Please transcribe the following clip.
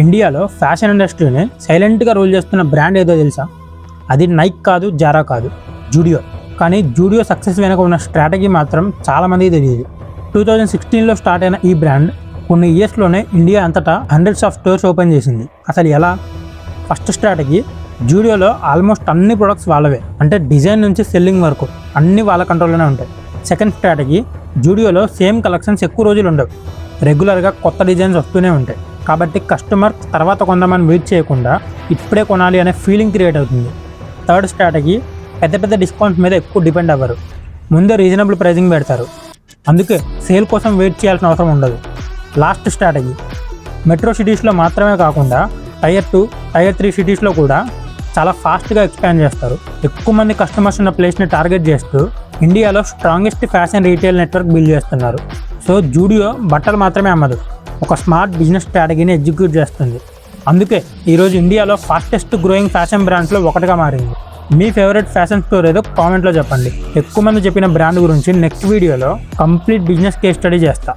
ఇండియాలో ఫ్యాషన్ ఇండస్ట్రీని సైలెంట్గా రూల్ చేస్తున్న బ్రాండ్ ఏదో తెలుసా? అది నైక్ కాదు, జారా కాదు, జూడియో. కానీ జూడియో సక్సెస్ వెనక ఉన్న స్ట్రాటజీ మాత్రం చాలామందికి తెలియదు. 2016లో స్టార్ట్ అయిన ఈ బ్రాండ్ కొన్ని ఇయర్స్లోనే ఇండియా అంతటా హండ్రెడ్స్ ఆఫ్ స్టోర్స్ ఓపెన్ చేసింది. అసలు ఎలా? ఫస్ట్ స్ట్రాటజీ, జూడియోలో ఆల్మోస్ట్ అన్ని ప్రొడక్ట్స్ వాళ్ళవే, అంటే డిజైన్ నుంచి సెల్లింగ్ వరకు అన్నీ వాళ్ళ కంట్రోల్లోనే ఉంటాయి. సెకండ్ స్ట్రాటజీ, జూడియోలో సేమ్ కలెక్షన్స్ ఎక్కువ రోజులు ఉండవు, రెగ్యులర్గా కొత్త డిజైన్స్ వస్తూనే ఉంటాయి. కాబట్టి కస్టమర్ తర్వాత కొందామని వెయిట్ చేయకుండా ఇప్పుడే కొనాలి అనే ఫీలింగ్ క్రియేట్ అవుతుంది. థర్డ్ స్ట్రాటజీ, పెద్ద పెద్ద డిస్కౌంట్స్ మీద ఎక్కువ డిపెండ్ అవ్వరు, ముందే రీజనబుల్ ప్రైజింగ్ పెడతారు, అందుకే సేల్ కోసం వెయిట్ చేయాల్సిన అవసరం ఉండదు. లాస్ట్ స్ట్రాటజీ, మెట్రో సిటీస్లో మాత్రమే కాకుండా టైర్ 2, టైర్ 3 సిటీస్లో కూడా చాలా ఫాస్ట్గా ఎక్స్పాండ్ చేస్తారు. ఎక్కువ మంది కస్టమర్స్ ఉన్న ప్లేస్ని టార్గెట్ చేస్తూ ఇండియాలో strongest fashion retail network build చేస్తున్నారు. సో జూడియో బట్టలు మాత్రమే అమ్మదు, ఒక స్మార్ట్ బిజినెస్ స్ట్రాటజీని ఎగ్జిక్యూట్ చేస్తుంది. అందుకే ఈరోజు ఇండియాలో ఫాస్టెస్ట్ గ్రోయింగ్ ఫ్యాషన్ బ్రాండ్స్లో ఒకటిగా మారింది. మీ ఫేవరెట్ ఫ్యాషన్ స్టోర్ ఏదో కామెంట్లో చెప్పండి. ఎక్కువ మంది చెప్పిన బ్రాండ్ గురించి నెక్స్ట్ వీడియోలో కంప్లీట్ బిజినెస్ కేస్ స్టడీ చేస్తా.